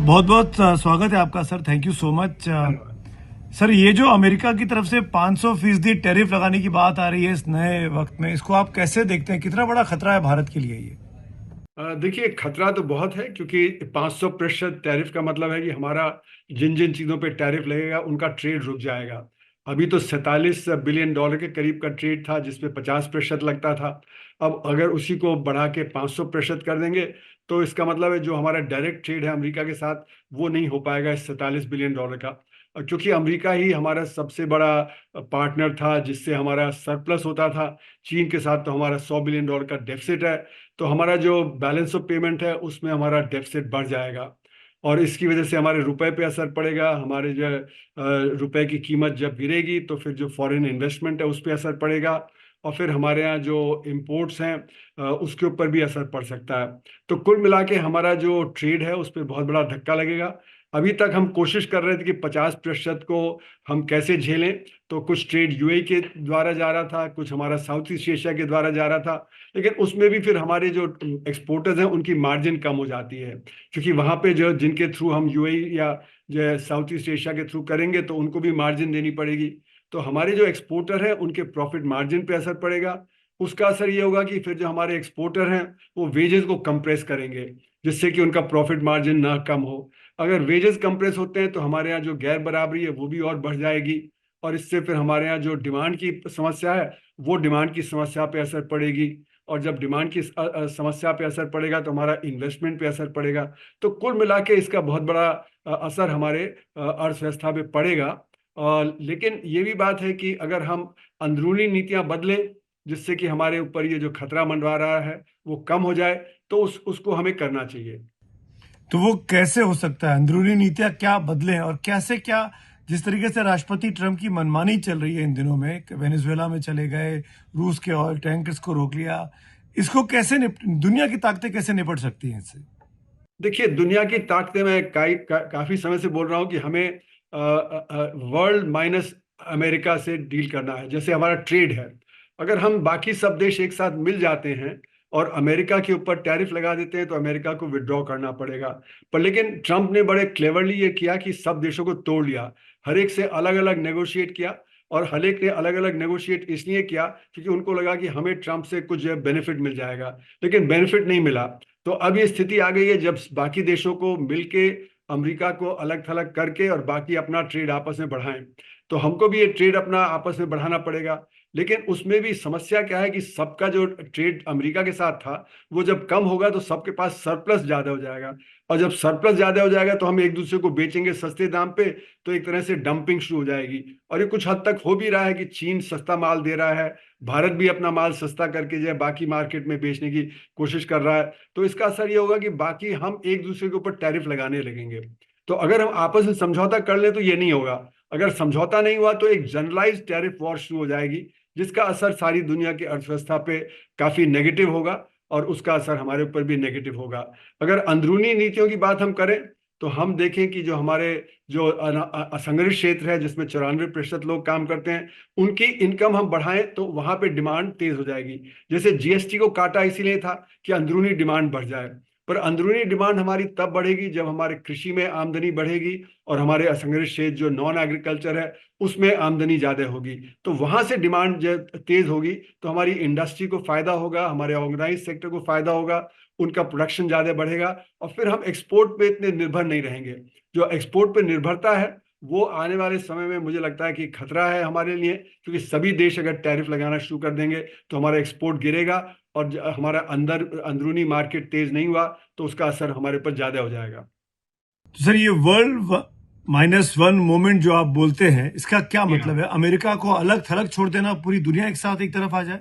बहुत बहुत स्वागत है आपका sir. Thank you so much. Sir, ये जो अमेरिका की तरफ से 500% टैरिफ लगाने की बात आ रही है इस नए वक्त में, इसको आप कैसे देखते हैं? कितना बड़ा खतरा है भारत के लिए ये? देखिए, खतरा तो बहुत है क्योंकि 500% टैरिफ का मतलब है कि हमारा जिन जिन चीज़ों पे टैरिफ लगेगा उनका ट्रेड रुक जाएगा। अभी तो $47 बिलियन के करीब का ट्रेड था जिसपे 50% लगता था। अब अगर उसी को बढ़ा के 500% कर देंगे तो इसका मतलब है जो हमारा डायरेक्ट ट्रेड है अमेरिका के साथ वो नहीं हो पाएगा इस $47 बिलियन का। और क्योंकि अमेरिका ही हमारा सबसे बड़ा पार्टनर था जिससे हमारा सरप्लस होता था। चीन के साथ तो हमारा $100 बिलियन का डेफिसिट है। तो हमारा जो बैलेंस ऑफ पेमेंट है उसमें हमारा डेफिसिट बढ़ जाएगा और इसकी वजह से हमारे रुपए पे असर पड़ेगा। हमारे जो रुपए की कीमत जब गिरेगी तो फिर जो फॉरेन इन्वेस्टमेंट है उस पर असर पड़ेगा और फिर हमारे यहाँ जो इम्पोर्ट्स हैं उसके ऊपर भी असर पड़ सकता है। तो कुल मिला के हमारा जो ट्रेड है उस पर बहुत बड़ा धक्का लगेगा। अभी तक हम कोशिश कर रहे थे कि 50% को हम कैसे झेलें। तो कुछ ट्रेड यूएई के द्वारा जा रहा था, कुछ हमारा साउथ ईस्ट एशिया के द्वारा जा रहा था, लेकिन उसमें भी फिर हमारे जो एक्सपोर्टर्स हैं उनकी मार्जिन कम हो जाती है क्योंकि वहां पे जो जिनके थ्रू हम यूएई या जो साउथ ईस्ट एशिया के थ्रू करेंगे तो उनको भी मार्जिन देनी पड़ेगी। तो हमारे जो एक्सपोर्टर हैं उनके प्रॉफिट मार्जिन पे असर पड़ेगा। उसका असर ये होगा कि फिर जो हमारे एक्सपोर्टर हैं वो वेजेस को कंप्रेस करेंगे जिससे कि उनका प्रॉफिट मार्जिन ना कम हो। अगर वेजेस कंप्रेस होते हैं तो हमारे यहाँ जो गैर बराबरी है वो भी और बढ़ जाएगी और इससे फिर हमारे यहाँ जो डिमांड की समस्या है वो डिमांड की समस्या पे असर पड़ेगी। और जब डिमांड की समस्या पे असर पड़ेगा तो हमारा इन्वेस्टमेंट पे असर पड़ेगा। तो कुल मिला के इसका बहुत बड़ा असर हमारे अर्थव्यवस्था पे पड़ेगा। लेकिन ये भी बात है कि अगर हम अंदरूनी नीतियां बदलें जिससे कि हमारे ऊपर ये जो खतरा मंडरा रहा है वो कम हो जाए तो उसको हमें करना चाहिए। तो वो कैसे हो सकता है? अंदरूनी नीतियां क्या बदलें और कैसे क्या? जिस तरीके से राष्ट्रपति ट्रंप की मनमानी चल रही है इन दिनों में, वेनेजुएला में चले गए, रूस के ऑयल टैंकर्स को रोक लिया, इसको कैसे दुनिया की ताकतें कैसे निपट सकती हैं इससे? देखिए, दुनिया की ताकतें मैं काफी समय से बोल रहा हूँ कि हमें वर्ल्ड माइनस अमेरिका से डील करना है। जैसे हमारा ट्रेड है, अगर हम बाकी सब देश एक साथ मिल जाते हैं और अमेरिका के ऊपर टैरिफ लगा देते हैं तो अमेरिका को विड्रॉ करना पड़ेगा। पर लेकिन ट्रंप ने बड़े क्लेवरली ये किया कि सब देशों को तोड़ लिया, हर एक से अलग अलग नेगोशिएट किया। और हर एक ने अलग अलग नेगोशिएट इसलिए किया क्योंकि उनको लगा कि हमें ट्रंप से कुछ बेनिफिट मिल जाएगा, लेकिन बेनिफिट नहीं मिला। तो अब ये स्थिति आ गई है जब बाकी देशों को मिलके अमेरिका को अलग थलग करके और बाकी अपना ट्रेड आपस में बढ़ाएं। तो हमको भी ये ट्रेड अपना आपस में बढ़ाना पड़ेगा। लेकिन उसमें भी समस्या क्या है कि सबका जो ट्रेड अमेरिका के साथ था वो जब कम होगा तो सबके पास सरप्लस ज्यादा हो जाएगा। और जब सरप्लस ज्यादा हो जाएगा तो हम एक दूसरे को बेचेंगे सस्ते दाम पे, तो एक तरह से डंपिंग शुरू हो जाएगी। और ये कुछ हद तक हो भी रहा है कि चीन सस्ता माल दे रहा है, भारत भी अपना माल सस्ता करके जो है बाकी मार्केट में बेचने की कोशिश कर रहा है। तो इसका असर ये होगा कि बाकी हम एक दूसरे के ऊपर टैरिफ लगाने लगेंगे। तो अगर हम आपस में समझौता कर ले तो ये नहीं होगा। अगर समझौता नहीं हुआ तो एक जनरलाइज टैरिफ वॉर शुरू हो जाएगी जिसका असर सारी दुनिया की अर्थव्यवस्था पे काफी नेगेटिव होगा और उसका असर हमारे ऊपर भी नेगेटिव होगा। अगर अंदरूनी नीतियों की बात हम करें तो हम देखें कि जो हमारे जो असंगठित क्षेत्र है जिसमें 94% लोग काम करते हैं उनकी इनकम हम बढ़ाएं तो वहां पे डिमांड तेज हो जाएगी। जैसे जीएसटी को काटा इसीलिए था कि अंदरूनी डिमांड बढ़ जाए। पर अंदरूनी डिमांड हमारी तब बढ़ेगी जब हमारे कृषि में आमदनी बढ़ेगी और हमारे असंगठित क्षेत्र जो नॉन एग्रीकल्चर है उसमें आमदनी ज्यादा होगी। तो वहां से डिमांड तेज होगी तो हमारी इंडस्ट्री को फायदा होगा, हमारे ऑर्गेनाइज सेक्टर को फायदा होगा, उनका प्रोडक्शन ज्यादा बढ़ेगा और फिर हम एक्सपोर्ट पे इतने निर्भर नहीं रहेंगे। जो एक्सपोर्ट पे निर्भरता है वो आने वाले समय में मुझे लगता है कि खतरा है हमारे लिए, क्योंकि सभी देश अगर टैरिफ लगाना शुरू कर देंगे तो हमारा एक्सपोर्ट गिरेगा और हमारा अंदरूनी मार्केट तेज नहीं हुआ तो उसका असर हमारे ऊपर ज्यादा हो जाएगा। तो सर, ये वर्ल्ड-1 मोमेंट जो आप बोलते हैं, इसका क्या जी मतलब हाँ। है? अमेरिका को अलग थलग छोड़ देना, पूरी दुनिया एक साथ एक तरफ आ जाए?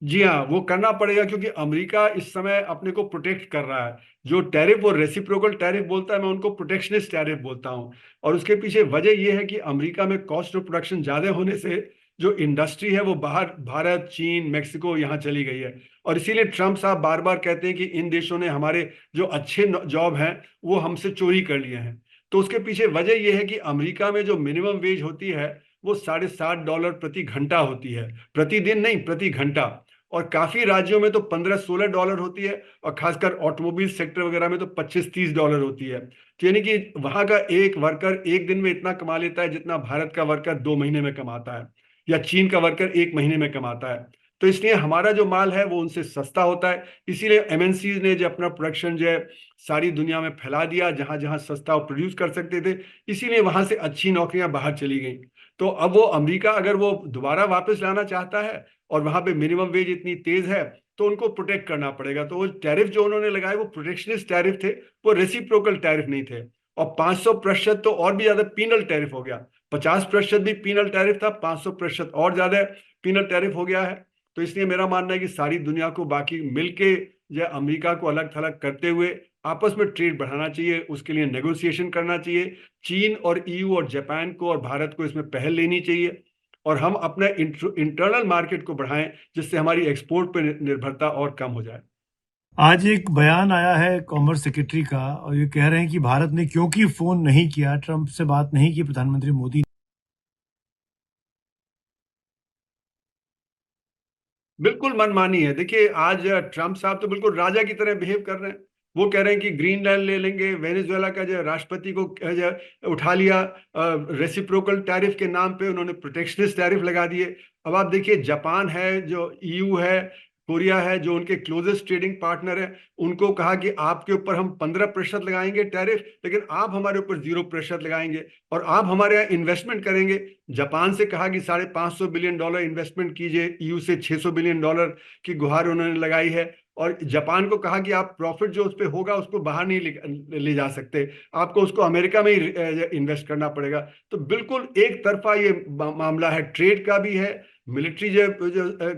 जी हाँ, वो करना पड़ेगा क्योंकि अमेरिका इस समय अपने को प्रोटेक्ट कर रहा है। जो टैरिफ वो रेसिप्रोकल टैरिफ बोलता है, मैं उनको प्रोटेक्शनिस्ट टैरिफ बोलता हूँ। और उसके पीछे वजह ये है कि अमेरिका में कॉस्ट ऑफ प्रोडक्शन ज्यादा होने से जो इंडस्ट्री है वो बाहर भारत, चीन, मेक्सिको यहाँ चली गई है। और इसीलिए ट्रंप साहब बार बार कहते हैं कि इन देशों ने हमारे जो अच्छे जॉब हैं वो हमसे चोरी कर लिए हैं। तो उसके पीछे वजह यह है कि अमेरिका में जो मिनिमम वेज होती है वो $60.5 प्रति घंटा होती है, प्रतिदिन नहीं, प्रति घंटा। और काफी राज्यों में तो 15-16 डॉलर होती है, और खासकर ऑटोमोबाइल सेक्टर वगैरह में तो 25-30 डॉलर होती है। तो यानी कि वहां का एक वर्कर एक दिन में इतना कमा लेता है जितना भारत का वर्कर 2 महीने में कमाता है, या चीन का वर्कर 1 महीने में कमाता है। तो इसलिए हमारा जो माल है वो उनसे सस्ता होता है। इसीलिए एमएनसीज ने जो अपना प्रोडक्शन जो है सारी दुनिया में फैला दिया, जहां जहां सस्ता वो प्रोड्यूस कर सकते थे, इसीलिए वहां से अच्छी नौकरियां बाहर चली गई। तो अब वो अमेरिका अगर वो दोबारा वापस लाना चाहता है, और वहां पे मिनिमम वेज इतनी तेज है, तो उनको प्रोटेक्ट करना पड़ेगा। तो वो टैरिफ जो उन्होंने लगाए वो प्रोटेक्शनिस्ट टैरिफ थे, वो रेसिप्रोकल टैरिफ नहीं थे। और 500% तो और भी ज्यादा पीनल टैरिफ हो गया। 50% भी पीनल टैरिफ था, 500% और ज्यादा पीनल टैरिफ हो गया है। तो इसलिए मेरा मानना है कि सारी दुनिया को बाकी मिलके या अमेरिका को अलग थलग करते हुए आपस में ट्रेड बढ़ाना चाहिए, उसके लिए नेगोशिएशन करना चाहिए। चीन और ईयू और जापान को और भारत को इसमें पहल लेनी चाहिए, और हम अपने इंटरनल मार्केट को बढ़ाएं, जिससे हमारी एक्सपोर्ट पर निर्भरता और कम हो जाए। आज एक बयान आया है कॉमर्स सेक्रेटरी का, और ये कह रहे हैं कि भारत ने क्योंकि फोन नहीं किया, ट्रंप से बात नहीं की प्रधानमंत्री मोदी ने। बिल्कुल मनमानी है। देखिए आज ट्रम्प साहब तो बिल्कुल राजा की तरह बिहेव कर रहे हैं। वो कह रहे हैं कि ग्रीनलैंड ले लेंगे, वेनेजुएला का जो राष्ट्रपति को उठा लिया, रेसिप्रोकल टैरिफ के नाम पे उन्होंने प्रोटेक्शनिस्ट टैरिफ लगा दिए। अब आप देखिए जापान है, जो ईयू है, कोरिया है, जो उनके क्लोजेस्ट ट्रेडिंग पार्टनर है, उनको कहा कि आपके ऊपर हम 15% लगाएंगे टैरिफ, लेकिन आप हमारे ऊपर 0% लगाएंगे, और आप हमारे यहाँ इन्वेस्टमेंट करेंगे। जापान से कहा कि $550 बिलियन इन्वेस्टमेंट कीजिए, ईयू से $600 बिलियन की गुहार उन्होंने लगाई है। और जापान को कहा कि आप प्रॉफिट जो उस पर होगा उसको बाहर नहीं ले जा सकते, आपको उसको अमेरिका में ही इन्वेस्ट करना पड़ेगा। तो बिल्कुल एक तरफा ये मामला है, ट्रेड का भी है, मिलिट्री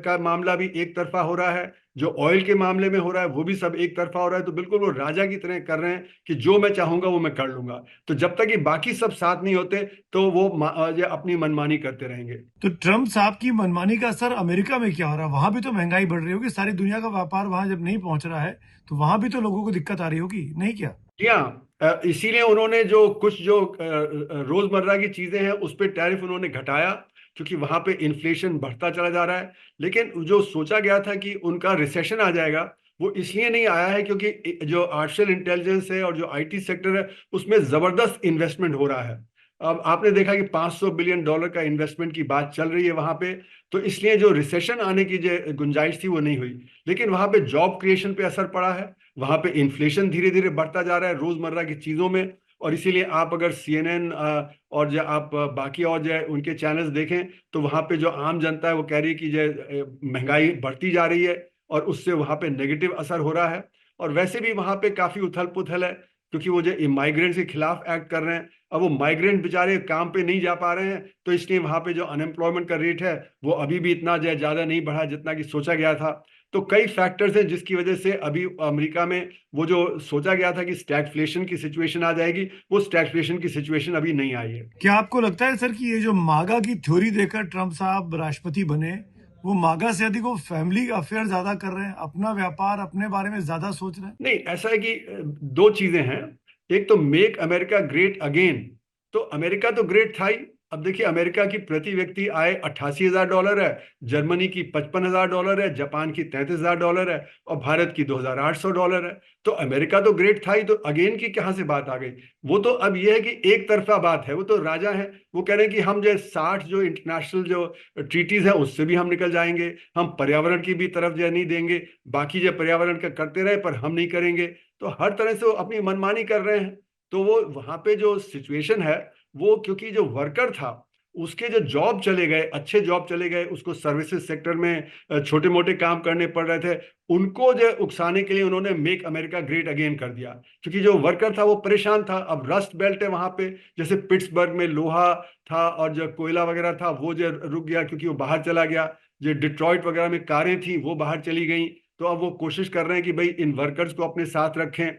का मामला भी एक तरफा हो रहा है, जो ऑयल के मामले में हो रहा है वो भी सब एक तरफा हो रहा है। तो बिल्कुल वो राजा की तरह कर रहे हैं कि जो मैं चाहूंगा वो मैं कर लूंगा। तो जब तक ये बाकी सब साथ नहीं होते तो वो ये अपनी मनमानी करते रहेंगे। तो ट्रंप साहब की मनमानी का असर अमेरिका में क्या हो रहा है? वहां भी तो महंगाई बढ़ रही होगी, सारी दुनिया का व्यापार वहां जब नहीं पहुंच रहा है, तो वहां भी तो लोगों को दिक्कत आ रही होगी, नहीं क्या? जी हाँ, इसीलिए उन्होंने जो कुछ जो रोजमर्रा की चीजें हैं उस पर टैरिफ उन्होंने घटाया, क्योंकि वहां पे इन्फ्लेशन बढ़ता चला जा रहा है। लेकिन जो सोचा गया था कि उनका रिसेशन आ जाएगा, वो इसलिए नहीं आया है क्योंकि जो आर्टिफिशियल इंटेलिजेंस है और जो आईटी सेक्टर है उसमें जबरदस्त इन्वेस्टमेंट हो रहा है। अब आपने देखा कि $500 बिलियन का इन्वेस्टमेंट की बात चल रही है वहां पे। तो इसलिए जो रिसेशन आने की जो गुंजाइश थी वो नहीं हुई, लेकिन वहां पे जॉब क्रिएशन पे असर पड़ा है। वहां पे इन्फ्लेशन धीरे धीरे बढ़ता जा रहा है रोजमर्रा की चीजों में। और इसीलिए आप अगर सीएनएन और जो आप बाकी और जो है उनके चैनल्स देखें, तो वहां पे जो आम जनता है वो कह रही है कि जो महंगाई बढ़ती जा रही है, और उससे वहां पे नेगेटिव असर हो रहा है। और वैसे भी वहां पे काफी उथल पुथल है, क्योंकि वो जो माइग्रेंट्स के खिलाफ एक्ट कर रहे हैं। अब वो माइग्रेंट बेचारे काम पे नहीं जा पा रहे हैं, तो इसलिए वहां पे जो अनएम्प्लॉयमेंट का रेट है वो अभी भी इतना ज्यादा नहीं बढ़ा जितना कि सोचा गया था। तो कई फैक्टर्स हैं जिसकी वजह से अभी अमेरिका में वो जो सोचा गया था कि स्टैगफ्लेशन की सिचुएशन आ जाएगी, वो स्टैगफ्लेशन की सिचुएशन अभी नहीं आई है। क्या आपको लगता है सर कि ये जो मागा की थ्योरी देकर ट्रंप साहब राष्ट्रपति बने, वो मागा से अधिक वो फैमिली अफेयर ज्यादा कर रहे हैं, अपना व्यापार, अपने बारे में ज्यादा सोच रहे हैं? नहीं, ऐसा है कि दो चीजें हैं। एक तो मेक अमेरिका ग्रेट अगेन, तो अमेरिका तो ग्रेट था ही। अब देखिए अमेरिका की प्रति व्यक्ति आय $88,000 है, जर्मनी की $55,000 है, जापान की $33,000 है, और भारत की $2,800 है। तो अमेरिका तो ग्रेट था ही, तो अगेन की कहाँ से बात आ गई? वो तो अब ये है कि एक तरफा बात है, वो तो राजा है। वो कह रहे हैं कि हम जो 60 जो इंटरनेशनल जो ट्रीटीज है उससे भी हम निकल जाएंगे, हम पर्यावरण की भी तरफ जो नहीं देंगे, बाकी जो पर्यावरण का करते रहे पर हम नहीं करेंगे। तो हर तरह से वो अपनी मनमानी कर रहे हैं। तो वो वहां पे जो सिचुएशन है, वो क्योंकि जो वर्कर था उसके जो जॉब चले गए, अच्छे जॉब चले गए, उसको सर्विसेज सेक्टर में छोटे मोटे काम करने पड़ रहे थे, उनको जो उकसाने के लिए उन्होंने मेक अमेरिका ग्रेट अगेन कर दिया। क्योंकि जो वर्कर था वो परेशान था। अब रस्ट बेल्ट है वहां पे, जैसे पिट्सबर्ग में लोहा था और जो कोयला वगैरह था वो जो रुक गया क्योंकि वो बाहर चला गया। जो डिट्रॉइट वगैरह में कारें थी वो बाहर चली गई। तो अब वो कोशिश कर रहे हैं कि भाई इन वर्कर्स को अपने साथ रखें।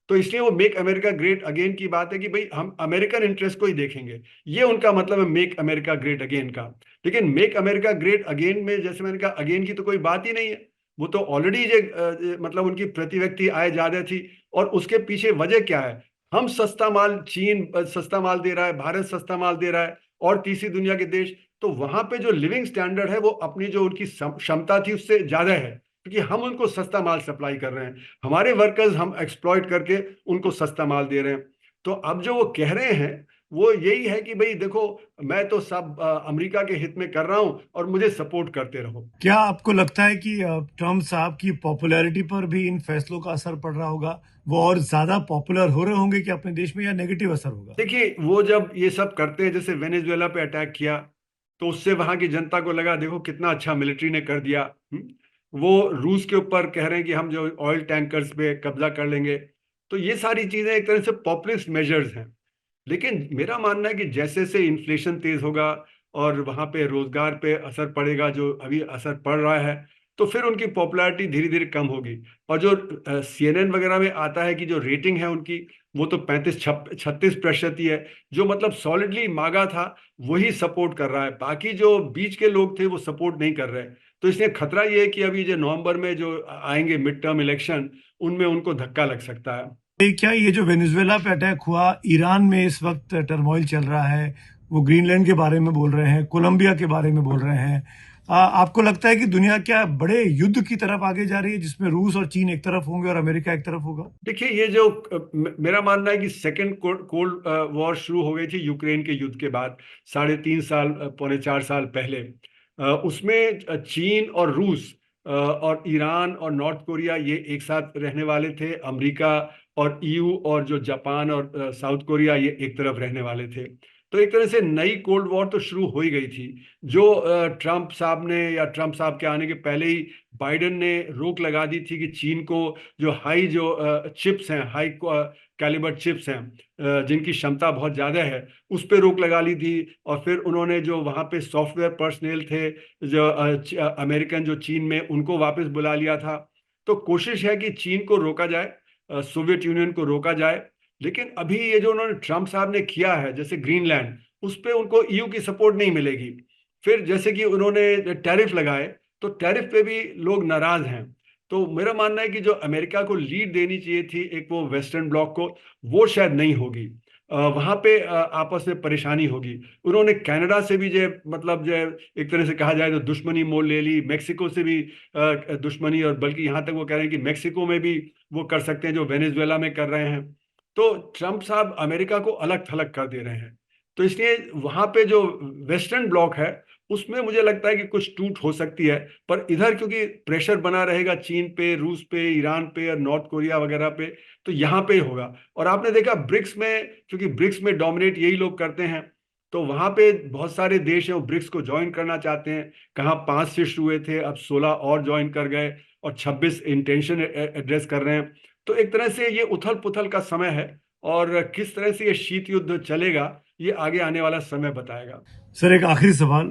तो इसलिए वो मेक अमेरिका ग्रेट अगेन की बात है कि भाई हम अमेरिकन इंटरेस्ट को ही देखेंगे, ये उनका मतलब है मेक अमेरिका ग्रेट अगेन का। लेकिन मेक अमेरिका ग्रेट अगेन में जैसे मैंने कहा अगेन की तो कोई बात ही नहीं है। वो तो ऑलरेडी मतलब उनकी प्रति व्यक्ति आय ज्यादा थी। और उसके पीछे वजह क्या है? हम सस्ता माल, चीन सस्ता माल दे रहा है, भारत सस्ता माल दे रहा है, और तीसरी दुनिया के देश। तो वहां पे जो लिविंग स्टैंडर्ड है वो अपनी जो उनकी क्षमता थी उससे ज्यादा है, क्योंकि हम उनको सस्ता माल सप्लाई कर रहे हैं, हमारे वर्कर्स हम एक्सप्लॉइट करके उनको सस्ता माल दे रहे हैं। तो अब जो वो कह रहे हैं वो यही है कि भाई देखो, मैं तो सब अमेरिका के हित में कर रहा हूं और मुझे सपोर्ट करते रहो। क्या आपको लगता है कि ट्रम्प साहब की पॉपुलैरिटी पर भी इन फैसलों का असर पड़ रहा होगा? वो और ज्यादा पॉपुलर हो रहे होंगे कि अपने देश में, या नेगेटिव असर होगा? देखिए, वो जब ये सब करते हैं, जैसे वेनेजुएला पे अटैक किया, तो उससे वहां की जनता को लगा देखो कितना अच्छा मिलिट्री ने कर दिया। वो रूस के ऊपर कह रहे हैं कि हम जो ऑयल टैंकर्स पे कब्जा कर लेंगे। तो ये सारी चीजें एक तरह से पॉपुलिस्ट मेजर्स हैं। लेकिन मेरा मानना है कि जैसे जैसे इन्फ्लेशन तेज होगा और वहां पे रोजगार पे असर पड़ेगा, जो अभी असर पड़ रहा है, तो फिर उनकी पॉपुलैरिटी धीरे धीरे कम होगी। और जो CNN वगैरह में आता है कि जो रेटिंग है उनकी, वो तो 35-36% ही है, जो मतलब सॉलिडली मांगा था वही सपोर्ट कर रहा है, बाकी जो बीच के लोग थे वो सपोर्ट नहीं कर रहे। तो इसलिए खतरा ये है कि अभी जो नवंबर में जो आएंगे मिड टर्म इलेक्शन, उनमें उनको धक्का लग सकता है। क्या ये जो वेनेजुएला पे अटैक हुआ, ईरान में इस वक्त टर्मोइल चल रहा है, वो ग्रीनलैंड के बारे में बोल रहे हैं, कोलंबिया के बारे में बोल रहे हैं, आपको लगता है कि दुनिया क्या बड़े युद्ध की तरफ आगे जा रही है, जिसमें रूस और चीन एक तरफ होंगे और अमेरिका एक तरफ होगा? देखिए, ये जो मेरा मानना है कि सेकेंड कोल्ड वॉर शुरू हो गई थी यूक्रेन के युद्ध के बाद, 3.5 साल, 4.25 साल पहले। उसमें चीन और रूस और ईरान और नॉर्थ कोरिया ये एक साथ रहने वाले थे, अमेरिका और EU और जो जापान और साउथ कोरिया ये एक तरफ रहने वाले थे। तो एक तरह से नई कोल्ड वॉर तो शुरू हो ही गई थी, जो ट्रम्प साहब ने, या ट्रम्प साहब के आने के पहले ही बाइडेन ने रोक लगा दी थी कि चीन को जो हाई जो चिप्स हैं, हाई कैलिबर चिप्स हैं, जिनकी क्षमता बहुत ज़्यादा है, उस पर रोक लगा ली थी। और फिर उन्होंने जो वहाँ पे सॉफ्टवेयर पर्सनल थे, जो अमेरिकन जो चीन में, उनको वापस बुला लिया था। तो कोशिश है कि चीन को रोका जाए, सोवियत यूनियन को रोका जाए। लेकिन अभी ये जो उन्होंने ट्रम्प साहब ने किया है, जैसे ग्रीनलैंड, उस पर उनको EU की सपोर्ट नहीं मिलेगी। फिर जैसे कि उन्होंने टैरिफ लगाए, तो टैरिफ पे भी लोग नाराज हैं। तो मेरा मानना है कि जो अमेरिका को लीड देनी चाहिए थी एक वो वेस्टर्न ब्लॉक को, वो शायद नहीं होगी। वहां पे आपस में परेशानी होगी। उन्होंने कनाडा से भी जो मतलब जो एक तरह से कहा जाए तो दुश्मनी मोल ले ली, मेक्सिको से भी दुश्मनी, और बल्कि यहाँ तक वो कह रहे हैं कि मेक्सिको में भी वो कर सकते हैं जो वेनेजुएला में कर रहे हैं। तो ट्रम्प साहब अमेरिका को अलग थलग कर दे रहे हैं। तो इसलिए वहां पे जो वेस्टर्न ब्लॉक है, उसमें मुझे लगता है कि कुछ टूट हो सकती है। पर इधर क्योंकि प्रेशर बना रहेगा चीन पे, रूस पे, ईरान पे और नॉर्थ कोरिया वगैरह पे, तो यहाँ पे ही होगा। और आपने देखा ब्रिक्स में, क्योंकि ब्रिक्स में डोमिनेट यही लोग करते हैं, तो वहां पे बहुत सारे देश हैं वो ब्रिक्स को ज्वाइन करना चाहते हैं। कहाँ 5 से शुरू हुए थे, अब 16 और ज्वाइन कर गए, और 26 इंटेंशन एड्रेस कर रहे हैं। तो एक तरह से ये उथल पुथल का समय है, और किस तरह से ये शीत युद्ध चलेगा, ये आगे आने वाला समय बताएगा। सर, एक आखिरी सवाल,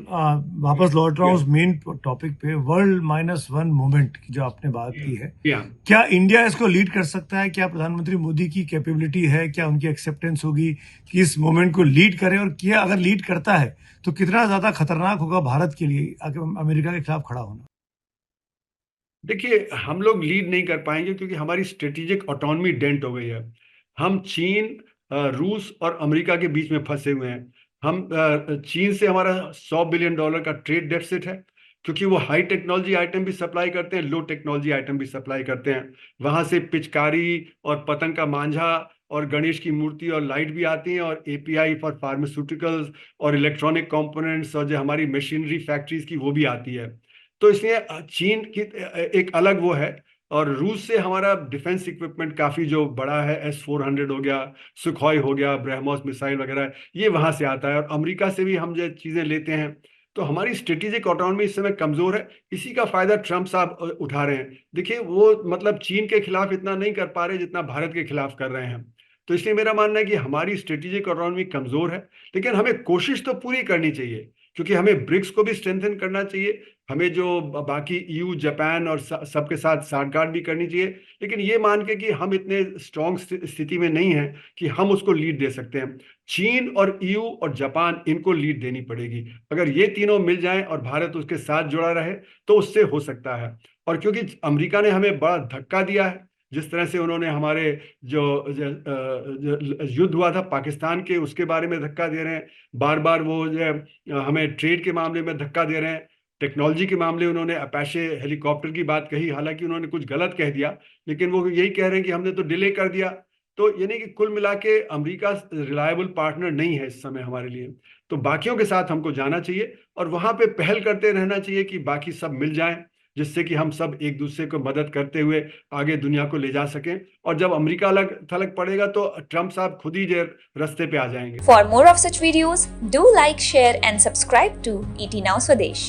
वापस लौट रहा हूँ या उस मेन टॉपिक पे, वर्ल्ड -1 मूवमेंट की जो आपने बात की है। या क्या इंडिया इसको लीड कर सकता है? क्या प्रधानमंत्री मोदी की कैपेबिलिटी है, क्या उनकी एक्सेप्टेंस होगी कि इस मूवमेंट को लीड करें? और क्या अगर लीड करता है तो कितना ज्यादा खतरनाक होगा भारत के लिए अमेरिका के खिलाफ खड़ा होना? देखिए, हम लोग लीड नहीं कर पाएंगे क्योंकि हमारी स्ट्रेटेजिक ऑटोनॉमी डेंट हो गई है। हम चीन, रूस और अमेरिका के बीच में फंसे हुए हैं। हम चीन से हमारा $100 बिलियन का ट्रेड डेफिसिट है, क्योंकि वो हाई टेक्नोलॉजी आइटम भी सप्लाई करते हैं, लो टेक्नोलॉजी आइटम भी सप्लाई करते हैं। वहां से पिचकारी और पतंग का मांझा और गणेश की मूर्ति और लाइट भी आती हैं, और API फॉर फार्मास्यूटिकल्स और इलेक्ट्रॉनिक कंपोनेंट्स और जो हमारी मशीनरी फैक्ट्रीज की, वो भी आती है। तो इसलिए चीन की एक अलग वो है। और रूस से हमारा डिफेंस इक्विपमेंट काफी जो बड़ा है, S-400 हो गया, सुखोई हो गया, ब्रह्मोस मिसाइल वगैरह, ये वहां से आता है। और अमेरिका से भी हम जो चीजें लेते हैं। तो हमारी स्ट्रेटेजिक ऑटोनॉमी इस समय कमजोर है। इसी का फायदा ट्रम्प साहब उठा रहे हैं। देखिए, वो मतलब चीन के खिलाफ इतना नहीं कर पा रहे जितना भारत के खिलाफ कर रहे हैं। तो इसलिए मेरा मानना है कि हमारी स्ट्रेटेजिक ऑटोनॉमी कमजोर है। लेकिन हमें कोशिश तो पूरी करनी चाहिए, क्योंकि हमें ब्रिक्स को भी स्ट्रेंथन करना चाहिए, हमें जो बाकी EU, जापान और सबके साथ साठगांठ भी करनी चाहिए। लेकिन ये मान के कि हम इतने स्ट्रांग स्थिति में नहीं हैं कि हम उसको लीड दे सकते हैं। चीन और EU और जापान, इनको लीड देनी पड़ेगी। अगर ये तीनों मिल जाएं और भारत उसके साथ जुड़ा रहे, तो उससे हो सकता है। और क्योंकि अमेरिका ने हमें बड़ा धक्का दिया है, जिस तरह से उन्होंने हमारे जो युद्ध हुआ था पाकिस्तान के, उसके बारे में धक्का दे रहे हैं। बार बार वो जो हमें ट्रेड के मामले में धक्का दे रहे हैं। टेक्नोलॉजी के मामले उन्होंने अपाचे हेलीकॉप्टर की बात कही, हालांकि उन्होंने कुछ गलत कह दिया, लेकिन वो यही कह रहे हैं कि हमने तो डिले कर दिया। तो यानी कि कुल मिला के अमरीका रिलायबल पार्टनर नहीं है इस समय हमारे लिए। तो बाकियों के साथ हमको जाना चाहिए और वहां पे पहल करते रहना चाहिए कि बाकी सब मिल जाएं, जिससे कि हम सब एक दूसरे को मदद करते हुए आगे दुनिया को ले जा सकें। और जब अमेरिका अलग थलग पड़ेगा तो ट्रम्प साहब खुद ही रास्ते पे आ जाएंगे। For more of such videos, do like, share and subscribe to ET Now Swadesh.